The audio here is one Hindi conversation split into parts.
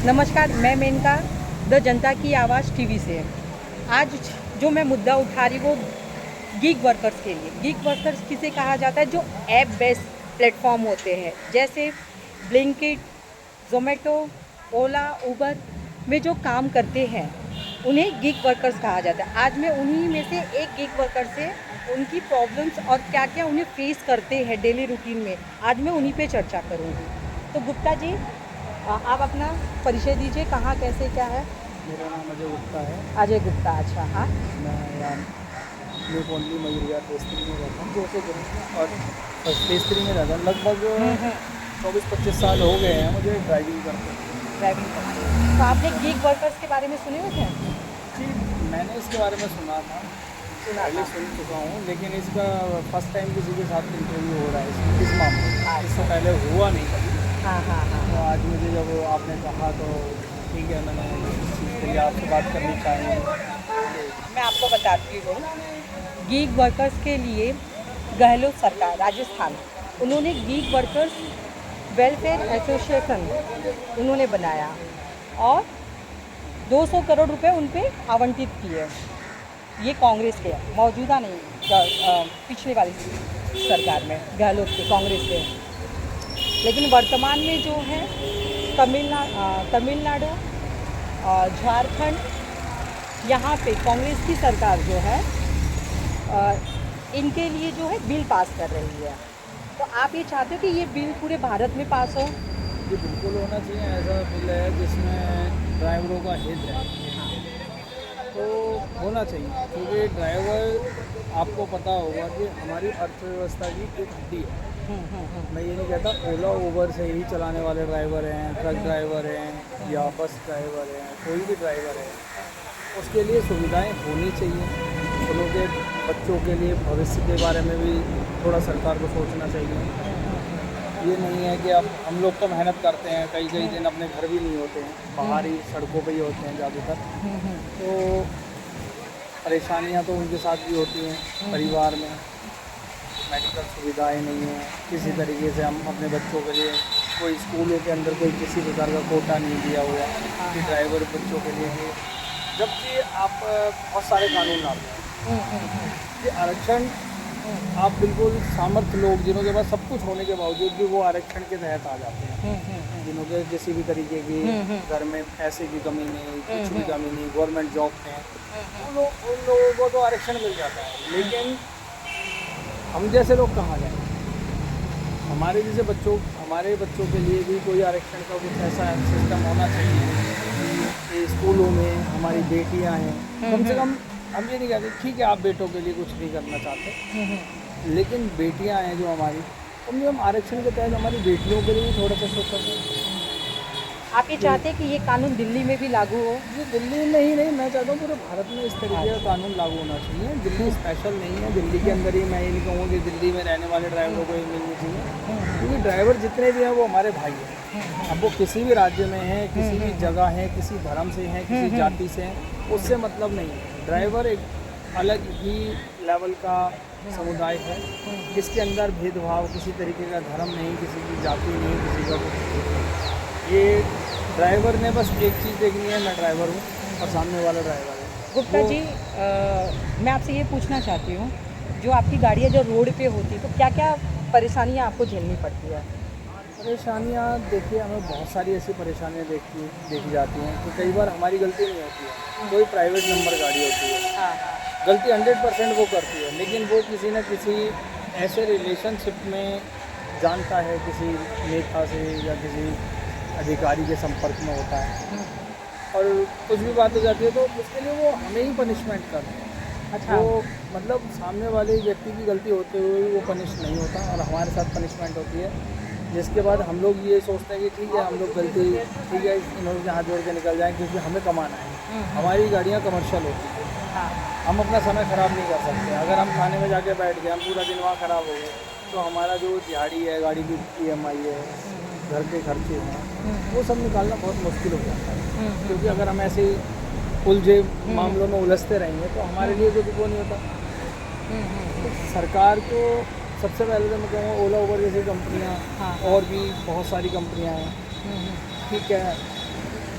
नमस्कार, मैं मेनका द जनता की आवाज़ टीवी से। आज जो मैं मुद्दा उठा रही वो गिग वर्कर्स के लिए। गिग वर्कर्स किसे कहा जाता है? जो ऐप बेस्ड प्लेटफॉर्म होते हैं, जैसे ब्लिंकिट, ज़ोमैटो, ओला, उबर में जो काम करते हैं, उन्हें गिग वर्कर्स कहा जाता है। आज मैं उन्हीं में से एक गिग वर्कर से उनकी प्रॉब्लम्स और क्या-क्या उन्हें फेस करते हैं डेली रूटीन में, आज मैं उन्हीं पे चर्चा करूँगी। तो गुप्ता जी, आप अपना परिचय दीजिए, कहाँ, कैसे, क्या है? मेरा नाम अजय गुप्ता है। अजय गुप्ता, अच्छा, हाँ। मैं यहाँ न्यू कॉलोनी मयूरिया फेज़ 3 में रहता हूँ। जोर से बोलिए। और फेज़ 3 में रहता हूँ। लगभग हुँ। 24-25 साल हो गए हैं मुझे ड्राइविंग करते हुए। ड्राइविंग करते हैं। तो आपने गिग वर्कर्स के बारे में सुने हुए थे? जी, मैंने इसके बारे में सुना था, सुना पहले था। सुन चुका हूँ, लेकिन इसका फर्स्ट टाइम किसी के साथ इंटरव्यू हो रहा है इस मामले में। अच्छा। इससे पहले हुआ नहीं कभी। हाँ, हाँ, हाँ, तो हाँ। आज मुझे जब आपने कहा तो ठीक है, मैंने इस चीज़ के लिए आपसे बात करनी चाहिए। मैं आपको बताती हूँ, गिग वर्कर्स के लिए गहलोत सरकार, राजस्थान, उन्होंने गिग वर्कर्स वेलफेयर एसोसिएशन उन्होंने बनाया और 200 करोड़ रुपए उन पे आवंटित किए। ये कांग्रेस के हैं, मौजूदा नहीं, पिछले वाली सरकार में, गहलोत के, कांग्रेस के। लेकिन वर्तमान में जो है तमिलनाडु और झारखंड, यहाँ पे कांग्रेस की सरकार जो है अ, इनके लिए जो है बिल पास कर रही है। तो आप ये चाहते हो कि ये बिल पूरे भारत में पास हो? जी, बिल्कुल होना चाहिए। ऐसा बिल है जिसमें ड्राइवरों का हित है, तो होना चाहिए, क्योंकि ड्राइवर, आपको पता होगा कि हमारी अर्थव्यवस्था की एक हड्डी है। मैं ये नहीं कहता ओला उबर से ही चलाने वाले ड्राइवर हैं, ट्रक ड्राइवर हैं या बस ड्राइवर हैं, कोई भी ड्राइवर है, उसके लिए सुविधाएं होनी चाहिए। उन लोगों के बच्चों के लिए भविष्य के बारे में भी थोड़ा सरकार को सोचना चाहिए। ये नहीं है कि अब हम लोग तो मेहनत करते हैं, कई कई दिन अपने घर भी नहीं होते हैं, बाहर ही सड़कों पे ही होते हैं ज़्यादातर। तो परेशानियां तो उनके साथ भी होती हैं परिवार में। मेडिकल सुविधाएं नहीं हैं किसी तरीके से। हम अपने बच्चों के लिए कोई स्कूलों के अंदर कोई किसी प्रकार का कोटा नहीं दिया हुआ कि ड्राइवर बच्चों के लिए भी, जबकि आप बहुत सारे कानून लाते हैं कि आरक्षण, आप बिल्कुल सामर्थ्य लोग जिन्हों के पास सब कुछ होने के बावजूद भी वो आरक्षण के तहत आ जाते हैं, जिन्हों के किसी भी तरीके की घर में पैसे की कमी नहीं, कुछ भी कमी नहीं, गवर्नमेंट जॉब है, उन लोगों को तो आरक्षण मिल जाता है। लेकिन हम जैसे लोग कहाँ जाएं? हमारे जैसे हमारे बच्चों के लिए भी कोई आरक्षण का कुछ ऐसा सिस्टम होना चाहिए कि स्कूलों में हमारी बेटियां हैं, कम से कम। हम ये नहीं कहते ठीक है आप बेटों के लिए कुछ नहीं करना चाहते, लेकिन बेटियां हैं जो हमारी, उनमें हम आरक्षण के तहत हमारी बेटियों के लिए भी थोड़ा सा सोचा जाए। आप ये चाहते हैं कि ये कानून दिल्ली में भी लागू हो? ये दिल्ली में ही नहीं, मैं चाहता हूँ पूरे भारत में इस तरीके का कानून लागू होना चाहिए। दिल्ली स्पेशल नहीं है, दिल्ली के अंदर ही मैं ये नहीं कहूँगा कि दिल्ली में रहने वाले ड्राइवरों को ये मिलनी चाहिए, क्योंकि ड्राइवर जितने भी हैं वो हमारे भाई हैं। अब वो किसी भी राज्य में हैं, किसी भी जगह हैं, किसी धर्म से हैं, किसी जाति से हैं, उससे मतलब नहीं है। ड्राइवर एक अलग ही लेवल का समुदाय है, इसके अंदर भेदभाव किसी तरीके का धर्म नहीं, किसी की जाति नहीं, किसी का कुछ। ये ड्राइवर ने बस एक चीज़ देखनी है, मैं ड्राइवर हूँ और सामने वाला ड्राइवर है। गुप्ता जी, मैं आपसे ये पूछना चाहती हूँ, जो आपकी गाड़ियाँ जो रोड पे होती तो क्या क्या परेशानियाँ आपको झेलनी पड़ती है? परेशानियाँ देखिए, हमें बहुत सारी ऐसी परेशानियाँ देखी जाती हैं कि कई बार हमारी गलती नहीं होती है, कोई प्राइवेट नंबर गाड़ी होती है, हाँ, गलती 100% वो करती है, लेकिन वो किसी न किसी ऐसे रिलेशनशिप में जानता है, किसी नेता से या किसी अधिकारी के संपर्क में होता है, और कुछ भी बात हो जाती है तो उसके लिए वो हमें ही पनिशमेंट करते हैं। अच्छा। वो मतलब सामने वाले व्यक्ति की गलती होते हुए भी वो पनिश नहीं होता और हमारे साथ पनिशमेंट होती है, जिसके बाद हम लोग ये सोचते हैं कि ठीक है हम लोग गलती, ठीक है इन्होंने हाथ जोड़ के निकल जाएँ, क्योंकि हमें कमाना है। हमारी गाड़ियाँ कमर्शियल होती हैं, हाँ, हम अपना समय ख़राब नहीं कर सकते। अगर हम खाने में जाके बैठ गए, हम पूरा दिन वहाँ ख़राब हो गए, तो हमारा जो दिहाड़ी है, गाड़ी की EMI है, घर के खर्चे हैं, वो सब निकालना बहुत मुश्किल हो जाता है। क्योंकि अगर हम ऐसे ही उलझे मामलों में उलझते रहेंगे तो हमारे लिए कुछ वो नहीं होता। तो सरकार को सबसे पहले तो मैं कहूँगा ओला उबर जैसी कंपनियाँ, हाँ, और भी बहुत सारी कंपनियाँ हैं, ठीक है,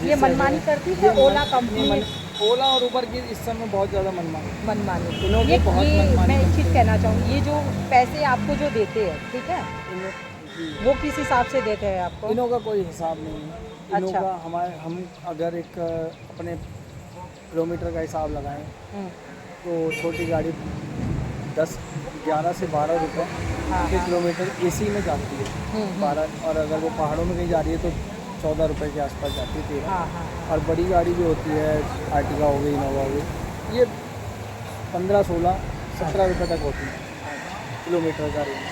ये मनमानी करती है ओला कंपनी? ओला और उबर की इस समय बहुत ज़्यादा मनमानी मनमानी इन्हों की बहुत ये मनमानी मैं एक करते चीज़ हैं। कहना चाहूँगी, ये जो पैसे आपको जो देते हैं, ठीक है, जी वो किस हिसाब से देते हैं आपको? इनों का कोई हिसाब नहीं है। इनों अच्छा। का हमारे हम अगर एक अपने किलोमीटर का हिसाब लगाएं हम्म, तो छोटी गाड़ी 11 से 12 रुपए हाँ, के हाँ। किलोमीटर एसी में जाती है। 12 और अगर वो पहाड़ों में कहीं जा रही है तो 14 रुपए के आसपास जाती है 13। हाँ, हाँ। और बड़ी गाड़ी जो होती है आर्टिका हो गई, इनोवा हो गई, ये 15, 16, 17 रुपए तक होती है किलोमीटर का रेंज।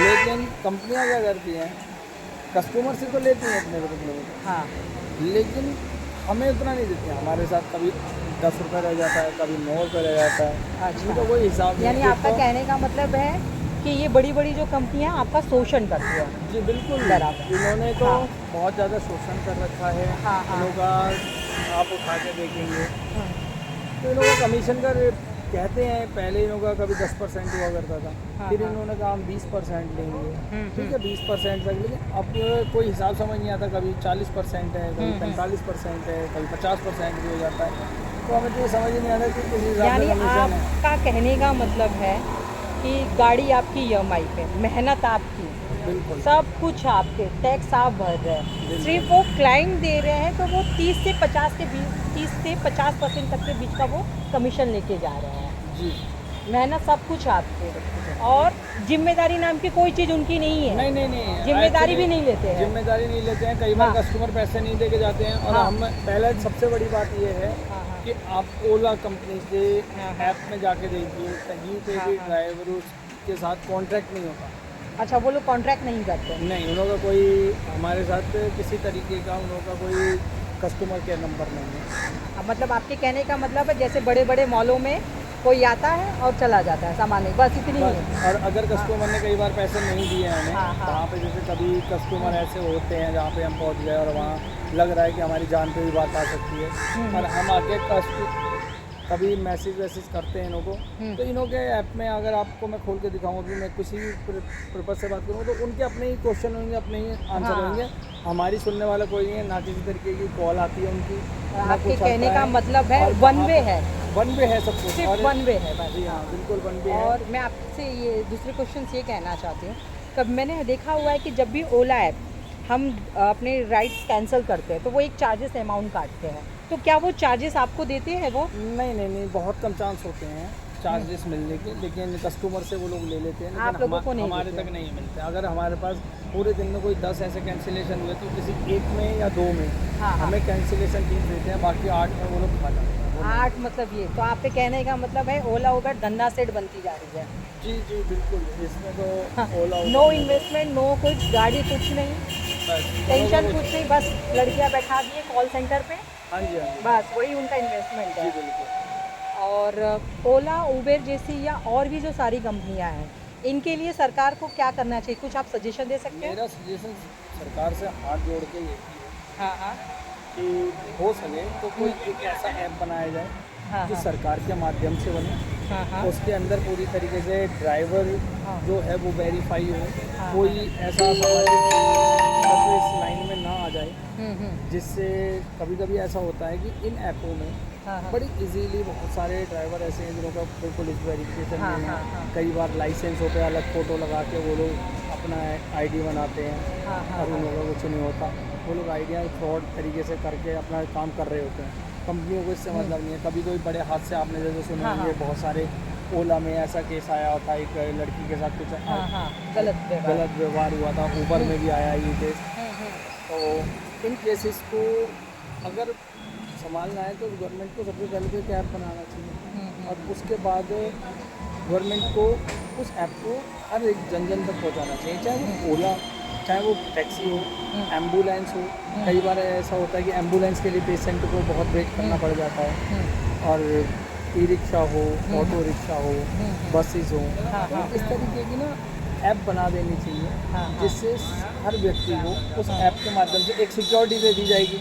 लेकिन कंपनियां क्या करती हैं, कस्टमर से तो लेती हैं अपने रुपये किलोमीटर, हाँ, लेकिन हमें उतना नहीं देते हैं। हमारे साथ कभी 10 रुपये रह जाता है, कभी 9 रुपये रह जाता है। अच्छा। इनका कोई हिसाब नहीं यानी है। आपका तो- कहने का मतलब है कि ये बड़ी बड़ी जो कंपनियां आपका शोषण करती है? जी बिल्कुल, बराबर। इन्होंने तो हाँ। बहुत ज़्यादा शोषण कर रखा है। हाँ, हाँ। इनों का आप उठा के देखेंगे हम्म, तो इनों का कमीशन का रेट कहते हैं, पहले इनों का कभी 10% हुआ करता था। हाँ, फिर हाँ। इन्होंने कहा हम 20% लेंगे, ठीक है हम्म। 20% तक। लेकिन अब कोई हिसाब समझ नहीं आता, कभी 40% है, कभी 45% है, कभी 50% भी हो जाता है। तो हमें तो ये समझ ही नहीं आता कि किस हिसाब यानी से कमीशन है। आपका कहने का मतलब है कि गाड़ी आपकी ईएमआई पे, मेहनत आपकी, बिल्कुल सब कुछ आपके, टैक्स आप भर रहे हैं, बिल्कुल। सिर्फ वो क्लाइंट दे रहे हैं तो वो 30 से 50% तक के बीच का वो कमीशन लेके जा रहे हैं। जी मेहनत सब कुछ आपके, और जिम्मेदारी नाम की कोई चीज़ उनकी नहीं है। नहीं जिम्मेदारी भी Actually, नहीं लेते हैं। जिम्मेदारी नहीं लेते हैं। कई बार हाँ। कस्टमर पैसे नहीं दे के जाते हैं। और हाँ। हम पहले सबसे बड़ी बात ये है हाँ, हाँ। कि आप ओला कंपनी के हाँ, हाँ। ऐप में जाके देखिए, कहीं पे हाँ, भी हाँ। ड्राइवर के साथ कॉन्ट्रैक्ट नहीं होता। अच्छा, वो लोग कॉन्ट्रैक्ट नहीं करते? नहीं, उन लोगों का कोई हमारे साथ किसी तरीके का उन लोगों का कोई कस्टमर केयर नंबर नहीं है। मतलब आपके कहने का मतलब है जैसे बड़े बड़े मॉलों में कोई आता है और चला जाता है सामान नहीं, बस इतनी ही बस, है। और अगर कस्टमर ने कई बार पैसे नहीं दिए हैं हमें, हाँ, हाँ। वहाँ पे जैसे कभी कस्टमर ऐसे होते हैं जहाँ पे हम पहुँच गए और वहाँ लग रहा है कि हमारी जान पे भी बात आ सकती है, और हम आके कभी मैसेज वैसेज करते हैं इन्हों को, तो इन्हों के ऐप में अगर आपको मैं खोल के दिखाऊँ कि मैं किसी भी पर्पज़ से बात करूँ तो उनके अपने ही क्वेश्चन होंगे, अपने ही आंसर हाँ। होंगे। हमारी सुनने वाला कोई नहीं है, ना किसी तरीके की कॉल आती है उनकी, ना आपके कुछ कहने आता का मतलब है और वन वे है, वन वे है सब कुछ। सिर्फ और वन वे है बस। जी हाँ, बिल्कुल वन वे है। और मैं आपसे ये दूसरे क्वेश्चन ये कहना चाहती हूँ, कब मैंने देखा हुआ है कि जब भी ओला ऐप हम अपने राइड्स कैंसिल करते हैं तो वो एक चार्जेस अमाउंट काटते हैं, तो क्या वो चार्जेस आपको देते हैं वो? नहीं, बहुत कम चांस होते हैं चार्जेस मिलने के, लेकिन कस्टमर से वो लोग ले लेते हैं। आप लेकिन लोगों को नहीं हमारे देते तक नहीं मिलते। अगर हमारे पास पूरे दिन में कोई 10 ऐसे कैंसिलेशन हुए तो किसी एक में या 2 में हाँ, हाँ। हमें कैंसिलेशन फीस देते हैं, बाकी 8 में वो लोग खा जाते हैं। 8 मतलब ये, तो आपके कहने का मतलब है ओला उबर धंधा सेट बनती जा रही है। जी बिल्कुल, इसमें तो ओला नो इन्वेस्टमेंट, नो कुछ गाड़ी, कुछ नहीं, टेंशन कुछ नहीं, बस लड़कियां बैठा दिए कॉल सेंटर पे, हाँ जी बस वही उनका इन्वेस्टमेंट जी है। बिल्कुल। और ओला उबेर जैसी या और भी जो सारी कंपनियां हैं, इनके लिए सरकार को क्या करना चाहिए, कुछ आप सजेशन दे सकते हैं? मेरा सजेशन सरकार से हाथ जोड़ के ये हाँ, हाँ, कि हो सके तो कोई एक ऐसा ऐप बनाया जाए हाँ, जो हाँ, सरकार के माध्यम से बने, हाँ, हाँ, उसके अंदर पूरी तरीके से ड्राइवर हाँ। जो है वो वेरीफाई हो, हाँ, कोई ऐसा सामाजिक तत्व इस लाइन में ना आ जाए, जिससे कभी कभी ऐसा होता है कि इन ऐपों में हाँ, हाँ, बड़ी इजीली बहुत सारे ड्राइवर ऐसे हैं जिनों का कोई पुलिस वेरिफिकेशन हाँ, नहीं हाँ, है। हाँ। कई बार लाइसेंसों पे अलग फ़ोटो लगा के वो लोग अपना आईडी बनाते हैं, हाँ, हाँ, और उन लोगों को कुछ नहीं होता। वो लोग आइडिया फ्रॉड तरीके से करके अपना काम कर रहे होते हैं। कंपनियों को इससे मतलब नहीं है। कभी कोई बड़े हादसे आपने जैसे सुने हाँ, होंगे, हाँ। बहुत सारे ओला में ऐसा केस आया था, एक लड़की के साथ कुछ हाँ, हाँ, गलत व्यवहार। गलत व्यवहार हुआ था। ऊबर में भी आया ये केस। तो इन केसेस को अगर संभालना है तो गवर्नमेंट को सबसे पहले तो एक ऐप बनाना चाहिए, और उसके बाद गवर्नमेंट को उस ऐप को हर एक जन जन तक पहुंचाना चाहिए, चाहे वो ओला, चाहे वो टैक्सी हो, एम्बुलेंस हो। कई बार ऐसा होता है कि एम्बुलेंस के लिए पेशेंट को बहुत वेट करना पड़ जाता है, और ई रिक्शा हो, ऑटो रिक्शा हो, बसेस हो, हाँ, तो हाँ। इस तरीके की ना ऐप बना देनी चाहिए, हाँ, हाँ। जिससे हर व्यक्ति को उस ऐप के माध्यम से एक सिक्योरिटी दे दी जाएगी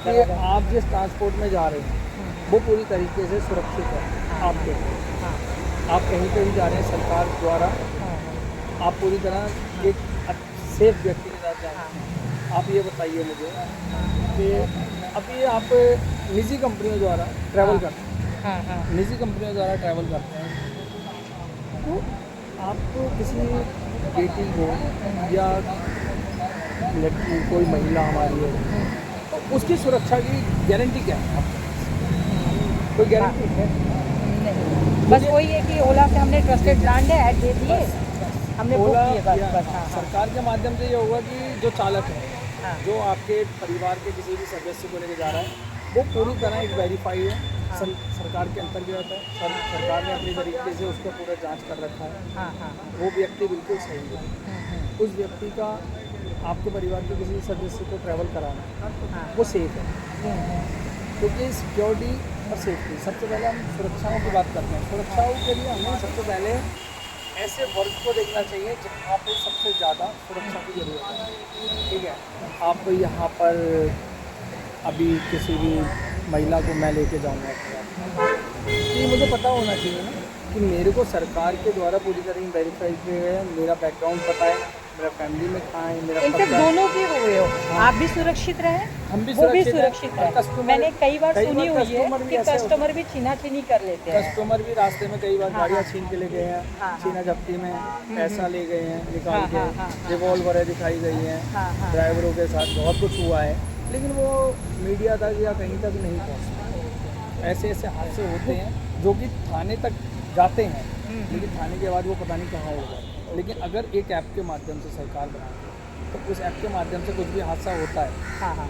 कि आप जिस ट्रांसपोर्ट में जा रहे हैं वो पूरी तरीके से सुरक्षित है आपके लिए। हाँ, आप कहीं पे भी जा रहे हैं, सरकार द्वारा हाँ, आप पूरी तरह एक सेफ व्यक्ति के साथ जा रहे हैं। आप ये बताइए मुझे कि अभी आप निजी कंपनियों द्वारा ट्रैवल हाँ। करते हैं, हाँ हाँ निजी कंपनियों द्वारा ट्रैवल करते हैं, तो आपको किसी बेटी को या लड़की कोई महिला हमारी है, तो उसकी सुरक्षा की गारंटी क्या है आपके पास? कोई गारंटी है? नहीं, बस वही है कि ओला से हमने ट्रस्टेड ब्रांड है, ऐड दे दिए, हमने बुक ओला किए बस या बस। हाँ हाँ सरकार के माध्यम से ये होगा कि जो चालक है, हाँ जो आपके परिवार के किसी भी सदस्य को लेकर जा रहा है, वो पूरी तरह एक वेरीफाई है, सरकार के अंतर्गत है, सरकार ने अपनी तरीके से उसको पूरा जांच कर रखा है, हाँ हाँ वो व्यक्ति बिल्कुल सही है। उस व्यक्ति का आपके परिवार के किसी सदस्य को ट्रैवल कराना हाँ वो सेफ है, क्योंकि सिक्योरिटी और सेफ्टी सबसे पहले हम सुरक्षाओं की बात करते हैं। सुरक्षाओं के लिए हमें सबसे पहले ऐसे वर्ग को देखना चाहिए जहाँ पे सबसे ज़्यादा सुरक्षा की ज़रूरत है। ठीक है, आप यहाँ पर अभी किसी भी महिला को मैं लेके जाऊँगा, तो ये मुझे पता होना चाहिए ना कि मेरे को सरकार के द्वारा पूरी तरह वेरीफाई किया गया है, मेरा बैकग्राउंड पता है, मेरा फैमिली में कहाँ है, मेरा इनफैक्ट पता है। दोनों की हुए हो, आप भी सुरक्षित रहे, हम भी वो भी सुरक्षित सुरक्षित हैं, और है। कस्टमर मैंने कई बार सुनी हुई है कस्टमर भी कि ऐसे होते हैं। कस्टमर भी छीना-छीनी कर लेते हैं। कस्टमर भी रास्ते में कई बार हाँ, गाड़ियाँ हाँ। छीन के ले गए हैं, हाँ, छीना झपटी में पैसा ले गए हैं निकाल हाँ, के, हाँ, हाँ, हाँ। रिवॉल्वर दिखाई गई हैं, हाँ, हाँ। ड्राइवरों के साथ बहुत कुछ हुआ है, लेकिन वो मीडिया तक या कहीं तक नहीं पहुँचता। ऐसे ऐसे हादसे होते हैं जो कि थाने तक जाते हैं, लेकिन थाने के बाद वो पता नहीं कहाँ हो जाए। लेकिन अगर एक ऐप के माध्यम से सरकार बनाती है, तो उस ऐप के माध्यम से कुछ भी हादसा होता है, हाँ हाँ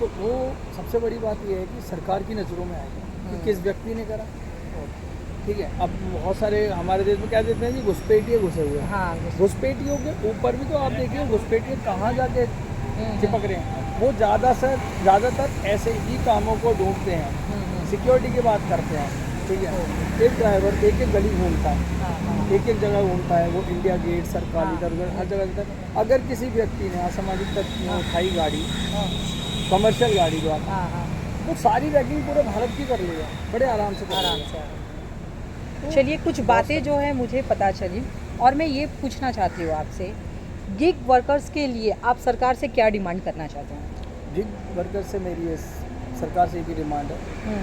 तो वो सबसे बड़ी बात ये है कि सरकार की नज़रों में आएगा कि किस व्यक्ति ने करा। ठीक है, अब बहुत सारे हमारे देश में क्या देते हैं कि घुसपैठिए घुसे हुए हैं। हाँ घुसपैठियों के ऊपर भी तो आप देखिए घुसपैठिए कहाँ जाके चिपक रहे हैं, वो ज़्यादातर ऐसे ही कामों को ढूंढते हैं, सिक्योरिटी की बात करते हैं। ठीक है, एक ड्राइवर एक एक गली घूमता है, हाँ हाँ एक एक जगह घूमता है, वो इंडिया गेट सरकारी दरगाह हर जगह जाता है। अगर किसी व्यक्ति ने असामाजिक तत्व में उठाई गाड़ी, कमर्शियल गाड़ी जो आता हाँ हाँ है, वो सारी रैगिंग पूरे भारत की कर लिया, बड़े आराम से कर आराम लिया। से। चलिए, कुछ बातें जो है मुझे पता चली, और मैं ये पूछना चाहती हूँ आपसे, गिग वर्कर्स के लिए आप सरकार से क्या डिमांड करना चाहते हैं? गिग वर्कर से मेरी ये सरकार से एक ही डिमांड है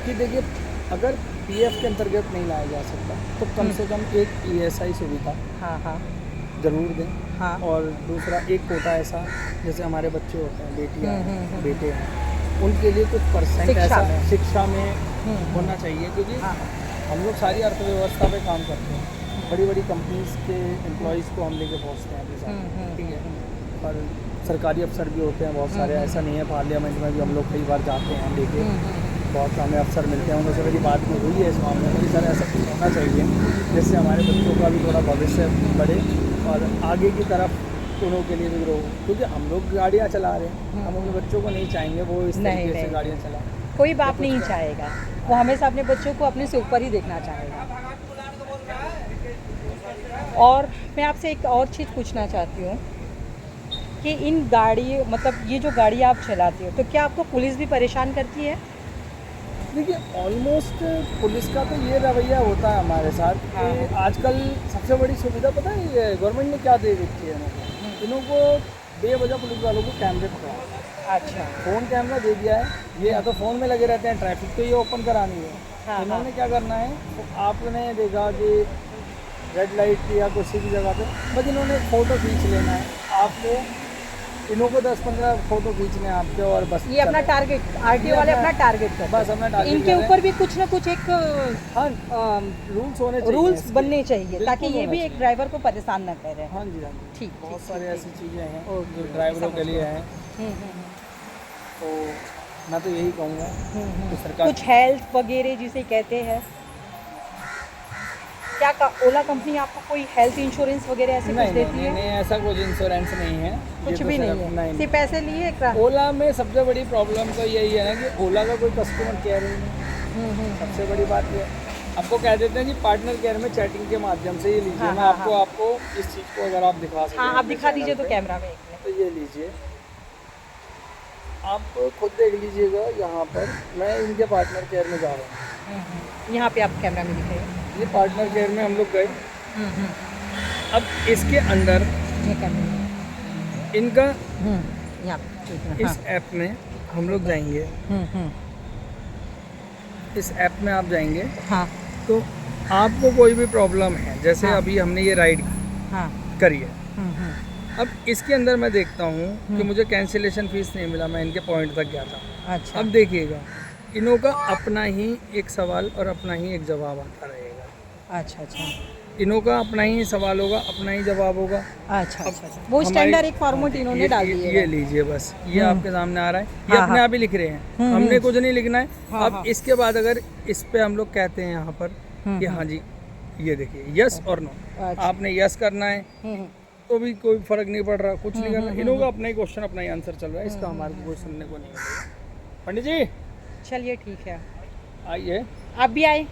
कि देखिए, अगर पीएफ के अंतर्गत नहीं लाया जा सकता तो कम से कम एक ईएसआई सुविधा हाँ हाँ ज़रूर दें, हाँ और दूसरा एक कोटा ऐसा, जैसे हमारे बच्चे होते हैं, बेटियाँ हैं, बेटे हैं, उनके लिए कुछ परसेंट शिक्षा ऐसा में। शिक्षा में होना चाहिए, क्योंकि हाँ हम लोग सारी अर्थव्यवस्था पे काम करते हैं, बड़ी बड़ी कंपनीज के एम्प्लॉयज़ को हम लेके पहुँचते हैं अपने साथ। ठीक है, और सरकारी अफसर भी होते हैं बहुत सारे, ऐसा नहीं है, पार्लियामेंट में भी हम लोग कई बार जाते हैं लेके, बहुत से हमें अफसर मिलते हैं, उनसे मेरी बात में हुई है इस मामले में कि सर ऐसा कुछ होना चाहिए जिससे हमारे बच्चों का भी थोड़ा भविष्य बढ़े और आगे की तरफ उन्हों के लिए भी ग्रो, क्योंकि हम लोग गाड़ियाँ चला रहे हैं, हम अपने बच्चों को नहीं चाहेंगे वो इस नहीं, तरीके से नहीं। गाड़ियाँ चलाएं। कोई बाप नहीं चाहेगा, वो हमेशा अपने बच्चों को अपने से ऊपर ही देखना चाहेगा। और मैं आपसे एक और चीज़ पूछना चाहती हूँ कि इन गाड़ी, मतलब ये जो गाड़ी आप चलाते हो, तो क्या आपको पुलिस भी परेशान करती है? देखिए, ऑलमोस्ट पुलिस का तो ये रवैया होता है हमारे साथ कि आजकल सबसे बड़ी सुविधा पता है ये गवर्नमेंट ने क्या दे रखी है इन्हों को बेवजह पुलिस वालों को कैमरे पकड़ा, अच्छा फ़ोन कैमरा दे दिया है, ये या तो फ़ोन में लगे रहते हैं, ट्रैफिक तो ये ओपन करानी है। हाँ, इन्होंने क्या करना है, तो आपने देखा कि रेड लाइट की या किसी भी जगह पे बस इन्होंने फ़ोटो खींच लेना है आपको, इन्हों को 10-15 फ़ोटो खींचने हैं आपके, और बस ये अपना चलो। टारगेट, आरटीओ वाले अपना टारगेट करते बस अपना हैं। टारगेट इनके कर रहे ऊपर भी कुछ ना कुछ एक हैं। हाँ, रूल्स होने चाहिए, रूल्स इसके। बनने चाहिए ताकि बिल्कुल ये होना भी एक चाहिए। ड्राइवर को परेशान ना करे। हाँ जी, हाँ जी, ठीक, बहुत ठीक, सारी ठीक, ऐसी चीज़ें हैं ओके, जो ड्राइवरों के समझ लिए गए। हैं, हम्म, हम्म, तो मैं तो यही कहूँगा कि सरकार कुछ हेल्थ वगैरह जिसे कहते हैं, क्या ओला कंपनी आपको कोई हेल्थ इंश्योरेंस वगैरह ऐसे कुछ नहीं नहीं देती नहीं है? नहीं, ऐसा कुछ इंश्योरेंस नहीं है, कुछ ये तो भी नहीं सिर्फ- है, नहीं सिर्फ पैसे लिए ओला में सबसे बड़ी प्रॉब्लम तो यही है ना कि ओला का कोई कस्टमर केयर ही नहीं, सबसे बड़ी बात ये है। आपको कह देते हैं कि पार्टनर केयर में चैटिंग के माध्यम से ये लीजिए, हाँ, मैं हाँ, आपको इस चीज़ को अगर आप दिखा सकते हाँ हैं आप अपने दिखा चैनल दीजिए तो पे, कैमरा में एक तो ये लीजिए, आप खुद देख लीजिएगा। यहाँ पर मैं इनके पार्टनर केयर में जा रहा मिनट। यहाँ पे आप कैमरा में दिखाइए। हूँ, ये पार्टनर केयर में हम लोग गए। अब इसके अंदर ये कैमरा में। इनका यहाँ पे, ठीक है, इस ऐप में हम लोग जाएंगे, इस ऐप में आप जाएंगे हाँ तो आपको कोई भी प्रॉब्लम है, जैसे हाँ। अभी हमने ये राइड हाँ करी है, हम्म, अब इसके अंदर मैं देखता हूँ कि मुझे कैंसिलेशन फीस नहीं मिला, मैं इनके पॉइंट तक गया था। अच्छा अब देखिएगा, इनों का अपना ही एक सवाल और अपना ही एक जवाब आता रहेगा। अच्छा अच्छा इनों का अपना ही सवाल होगा, अपना ही जवाब होगा। अच्छा अच्छा अच्छा। वो हमारी- स्टैंडर्ड एक फॉर्मेट इन्होंने ये- डाल ये- दिए ये हैं। लीजिए बस, ये आपके सामने आ रहा है, ये हाँ, अपने हाँ। आप ही लिख रहे हैं, हमने कुछ नहीं लिखना है। हाँ, अब हाँ। इसके बाद अगर इस पे हम लोग कहते हैं यहाँ पर कि हाँ जी, ये देखिए यस और नो, अच्छा। आपने यस करना है तो भी कोई फर्क नहीं पड़ रहा, कुछ नहीं करना, इन्हों का अपना ही क्वेश्चन, अपना ही आंसर चल रहा है, इसका हमारे को कोई सुनने को नहीं है। पंडित जी चलिए ठीक है, आइए, आप भी आए।